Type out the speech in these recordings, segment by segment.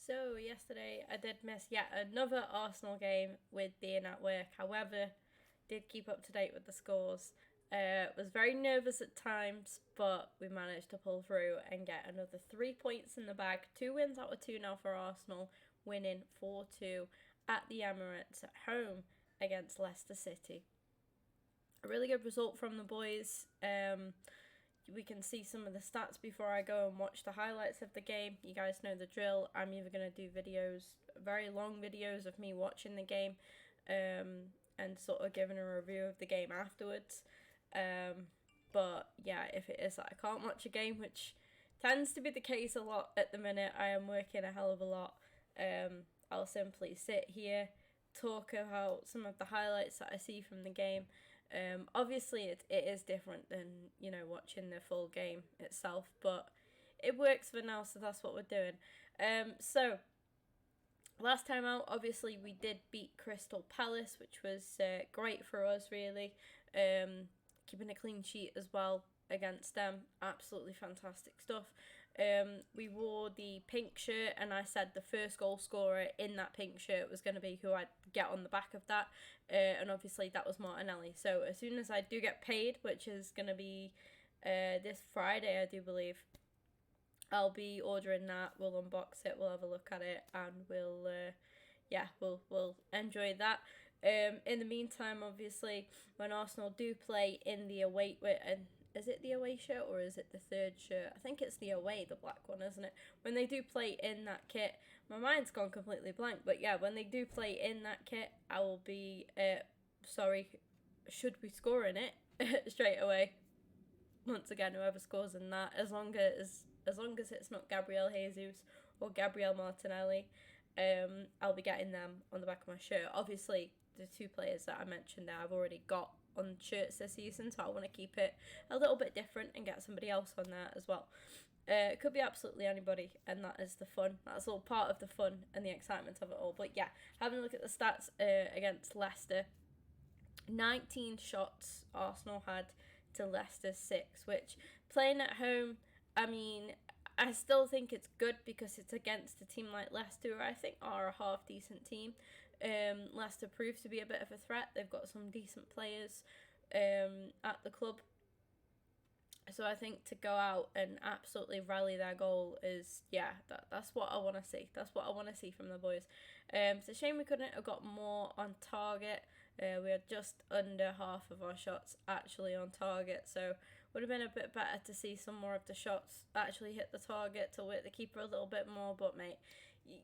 So yesterday I did miss yet another Arsenal game with being at work. However, did keep up to date with the scores. Was very nervous at times, but we managed to pull through and get another 3 points in the bag. 2 wins out of 2 now for Arsenal, winning 4-2 at the Emirates at home against Leicester City. A really good result from the boys. We can see some of the stats before I go and watch the highlights of the game. You guys know the drill. I'm either going to do videos, very long videos of me watching the game, and sort of giving a review of the game afterwards. But yeah, if it is that I can't watch a game, which tends to be the case a lot at the minute, I am working a hell of a lot. I'll simply sit here, talk about some of the highlights that I see from the game. Obviously it is different than, watching the full game itself, but it works for now, so that's what we're doing. So last time out, obviously we did beat Crystal Palace, which was great for us, really. Keeping a clean sheet as well against them, absolutely fantastic stuff. We wore the pink shirt, and I said the first goal scorer in that pink shirt was going to be who I'd get on the back of that, and obviously that was Martinelli. So as soon as I do get paid, which is going to be this Friday, I do believe, I'll be ordering that. We'll unbox it, we'll have a look at it, and we'll enjoy that. In the meantime, obviously, when Arsenal do play in the away, is it the away shirt or is it the third shirt? I think it's the away, the black one, isn't it? When they do play in that kit, my mind's gone completely blank, but yeah, when they do play in that kit, I will be, should be scoring it straight away. Once again, whoever scores in that, as long as it's not Gabriel Jesus or Gabriel Martinelli, I'll be getting them on the back of my shirt. Obviously, the 2 players that I mentioned there I've already got on shirts this season, so I want to keep it a little bit different and get somebody else on there as well. It could be absolutely anybody, and that is the fun. That's all part of the fun and the excitement of it all. But yeah, having a look at the stats against Leicester, 19 shots Arsenal had to Leicester's 6, which, playing at home, I mean, I still think it's good because it's against a team like Leicester, who I think are a half decent team. Leicester proved to be a bit of a threat. They've got some decent players at the club. So I think to go out and absolutely rally their goal is, that's what I want to see. That's what I want to see from the boys. It's a shame we couldn't have got more on target. We had just under half of our shots actually on target, so would have been a bit better to see some more of the shots actually hit the target to work the keeper a little bit more. But mate,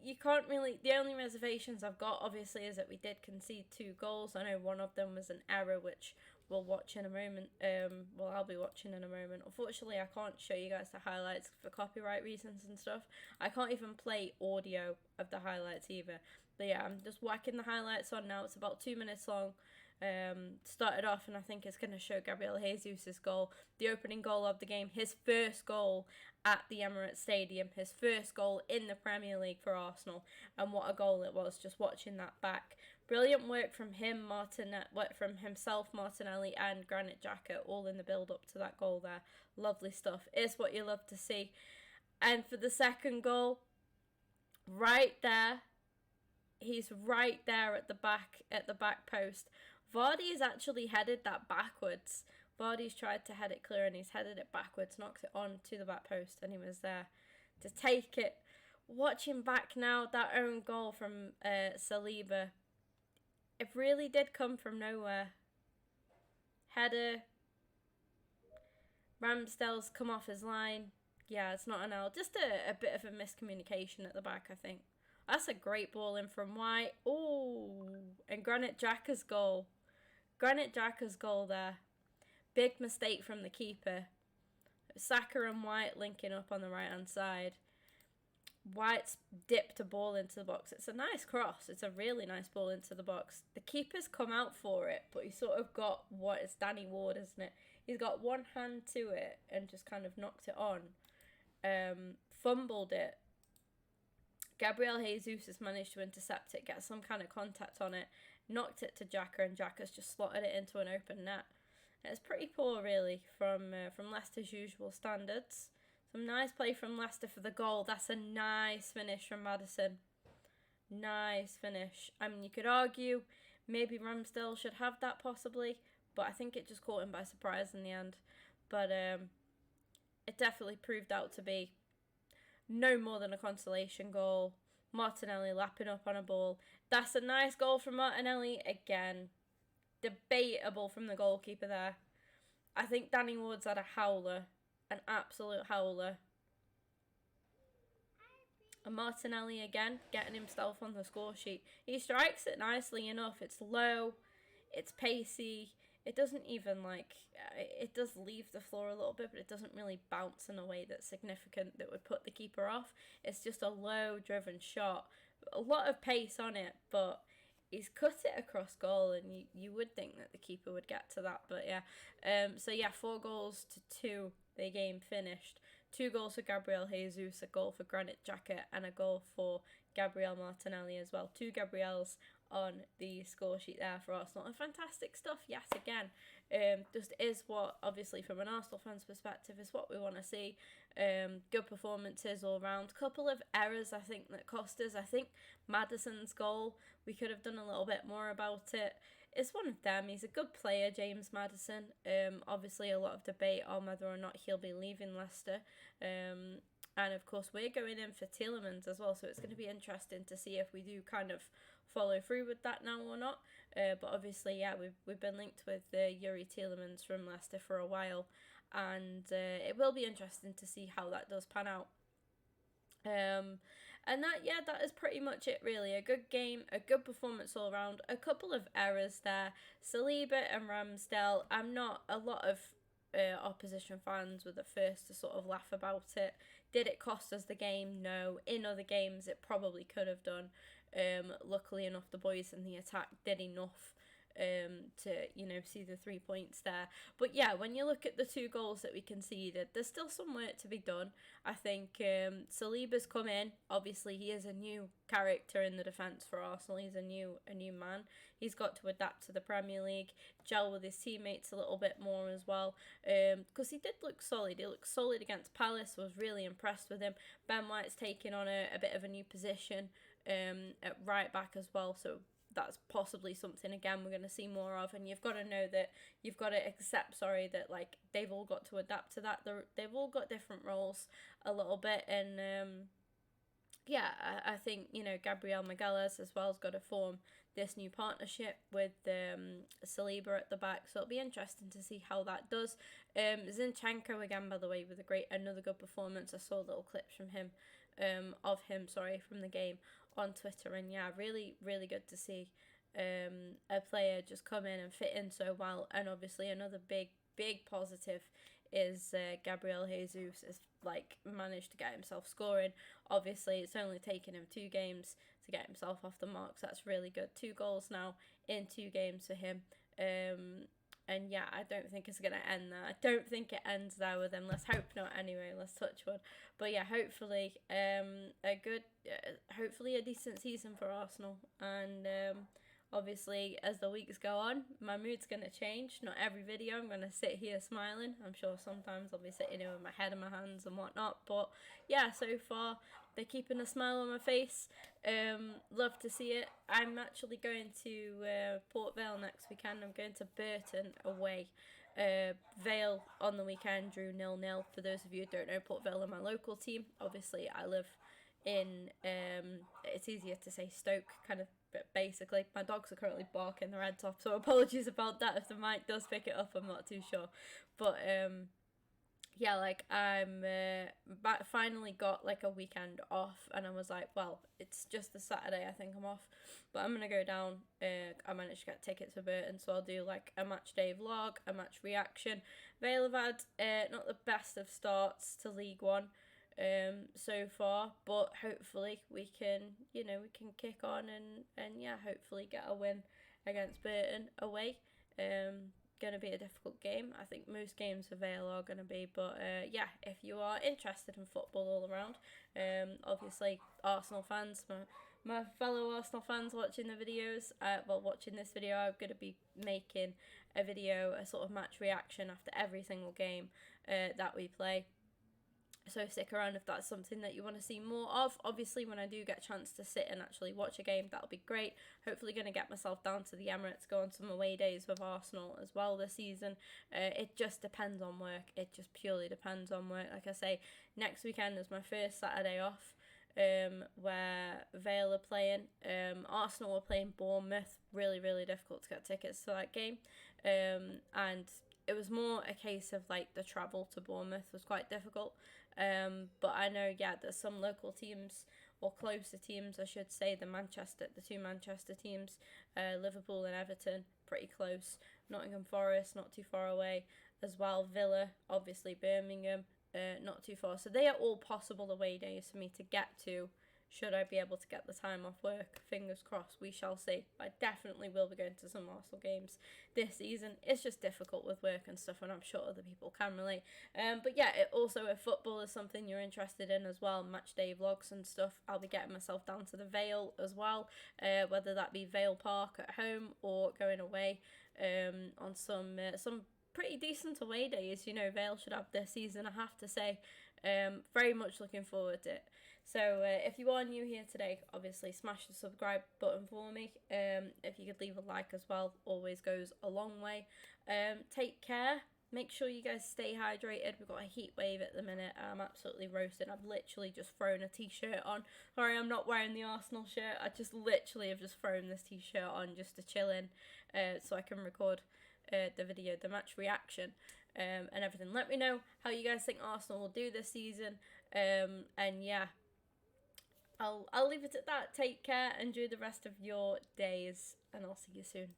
you can't really. The only reservations I've got, obviously, is that we did concede 2 goals. I know one of them was an error, which we'll watch in a moment. I'll be watching in a moment. Unfortunately, I can't show you guys the highlights for copyright reasons and stuff. I can't even play audio of the highlights either. But yeah, I'm just whacking the highlights on now. It's about 2 minutes long. Started off, and I think it's going to show Gabriel Jesus' goal, the opening goal of the game, his first goal at the Emirates Stadium, his first goal in the Premier League for Arsenal, and what a goal it was, just watching that back. Brilliant work from him, from himself, Martinelli, and Granit Xhaka, all in the build-up to that goal there. Lovely stuff. It's what you love to see. And for the second goal, right there, he's right there at the back post. Vardy has actually headed that backwards. Vardy's tried to head it clear, and he's headed it backwards, knocked it on to the back post, and he was there to take it. Watching back now, that own goal from Saliba, it really did come from nowhere. Header, Ramsdale's come off his line. Yeah, it's not an L. Just a bit of a miscommunication at the back, I think. That's a great ball in from White. Oh, and Granit Xhaka's goal. Granit Xhaka's goal there. Big mistake from the keeper. Saka and White linking up on the right-hand side. White's dipped a ball into the box. It's a nice cross. It's a really nice ball into the box. The keeper's come out for it, but he sort of got it's Danny Ward, isn't it? He's got one hand to it and just kind of knocked it on. Fumbled it. Gabriel Jesus has managed to intercept it, get some kind of contact on it, knocked it to Xhaka, and Xhaka's just slotted it into an open net. It's pretty poor, really, from Leicester's usual standards. Some nice play from Leicester for the goal. That's a nice finish from Maddison. Nice finish. I mean, you could argue maybe Ramsdale should have that possibly, but I think it just caught him by surprise in the end. But it definitely proved out to be no more than a consolation goal. Martinelli lapping up on a ball. That's a nice goal from Martinelli. Again, debatable from the goalkeeper there. I think Danny Ward's had a howler. An absolute howler. And Martinelli again, getting himself on the score sheet. He strikes it nicely enough. It's low. It's pacey. It doesn't even it does leave the floor a little bit, but it doesn't really bounce in a way that's significant that would put the keeper off. It's just a low driven shot. A lot of pace on it, but he's cut it across goal, and you would think that the keeper would get to that, but yeah. So yeah, 4-2 the game finished. 2 goals for Gabriel Jesus, a goal for Granit Xhaka, and a goal for Gabriel Martinelli as well. 2 Gabriels on the score sheet there for Arsenal. And fantastic stuff yet again. Just is what, obviously from an Arsenal fan's perspective, is what we want to see. Good performances all round. Couple of errors I think that cost us. I think Maddison's goal, we could have done a little bit more about it. It's one of them. He's a good player, James Maddison. Obviously a lot of debate on whether or not he'll be leaving Leicester. And of course we're going in for Tielemans as well, so it's going to be interesting to see if we do kind of follow through with that now or not. But obviously, yeah, we've been linked with Yuri Tielemans from Leicester for a while, and it will be interesting to see how that does pan out. And that is pretty much it really. A good game, a good performance all around. A couple of errors there. Saliba and Ramsdale. A lot of opposition fans were the first to sort of laugh about it. Did it cost us the game? No. In other games, it probably could have done. Luckily enough, the boys in the attack did enough to see the 3 points there. But yeah, when you look at the 2 goals that we conceded, there's still some work to be done. I think Saliba's come in. Obviously, he is a new character in the defence for Arsenal. He's a new man. He's got to adapt to the Premier League, gel with his teammates a little bit more as well. Because he did look solid. He looked solid against Palace. Was really impressed with him. Ben White's taking on a bit of a new position at right back as well. So that's possibly something again we're going to see more of, and you've got to know that you've got to accept that they've all got to adapt to that. They've all got different roles a little bit, and I think Gabriel Magalhaes as well has got to form this new partnership with Saliba at the back, so it'll be interesting to see how that does. Zinchenko again, by the way, with another good performance. I saw little clips from him from the game on Twitter, and yeah, really, really good to see a player just come in and fit in so well. And obviously another big positive is Gabriel Jesus has managed to get himself scoring. Obviously it's only taken him 2 games to get himself off the mark, so that's really good. 2 goals now in 2 games for him. And yeah, I don't think it's going to end there. I don't think it ends there with him. Let's hope not anyway. Let's touch wood. But yeah, hopefully hopefully a decent season for Arsenal. And obviously, as the weeks go on, my mood's going to change. Not every video I'm going to sit here smiling. I'm sure sometimes I'll be sitting here with my head in my hands and whatnot. But yeah, so far, they're keeping a smile on my face. Love to see it. I'm actually going to Port Vale next weekend. I'm going to Burton away. Vale on the weekend drew 0-0. For those of you who don't know, Port Vale are my local team. Obviously, I live in, it's easier to say Stoke, kind of, but basically. My dogs are currently barking their heads off, so apologies about that if the mic does pick it up. I'm not too sure. But yeah, I'm finally got a weekend off, and I was like, well, it's just the Saturday I think I'm off, but I'm gonna go down. I managed to get tickets for Burton, so I'll do a match day vlog, a match reaction. Vale have had not the best of starts to League One so far, but hopefully we can kick on and yeah, hopefully get a win against Burton away. Going to be a difficult game. I think most games for Vale are going to be, but yeah, if you are interested in football all around, obviously Arsenal fans, my fellow Arsenal fans watching the videos, watching this video, I'm going to be making a video, a sort of match reaction after every single game that we play. So stick around if that's something that you want to see more of. Obviously, when I do get a chance to sit and actually watch a game, that'll be great. Hopefully going to get myself down to the Emirates, go on some away days with Arsenal as well this season. It just depends on work. It just purely depends on work. Like I say, next weekend is my first Saturday off, where Vale are playing. Arsenal are playing Bournemouth. Really, really difficult to get tickets to that game. And it was more a case of like the travel to Bournemouth was quite difficult. But I know, there's some local teams, or closer teams, I should say, the two Manchester teams, Liverpool and Everton, pretty close. Nottingham Forest, not too far away as well. Villa, obviously Birmingham, not too far. So they are all possible away days for me to get to, should I be able to get the time off work. Fingers crossed, we shall see. I definitely will be going to some Arsenal games this season. It's just difficult with work and stuff, and I'm sure other people can relate. But yeah, also if football is something you're interested in as well, match day vlogs and stuff, I'll be getting myself down to the Vale as well, whether that be Vale Park at home or going away on some pretty decent away days. Vale should have this season, I have to say. Very much looking forward to it. So if you are new here today, obviously smash the subscribe button for me. If you could leave a like as well, always goes a long way. Take care. Make sure you guys stay hydrated. We've got a heat wave at the minute. I'm absolutely roasting. I've literally just thrown a t-shirt on. Sorry, I'm not wearing the Arsenal shirt. I just literally have just thrown this t-shirt on just to chill in, so I can record the video, the match reaction, and everything. Let me know how you guys think Arsenal will do this season. And yeah, I'll leave it at that. Take care, enjoy the rest of your days, and I'll see you soon.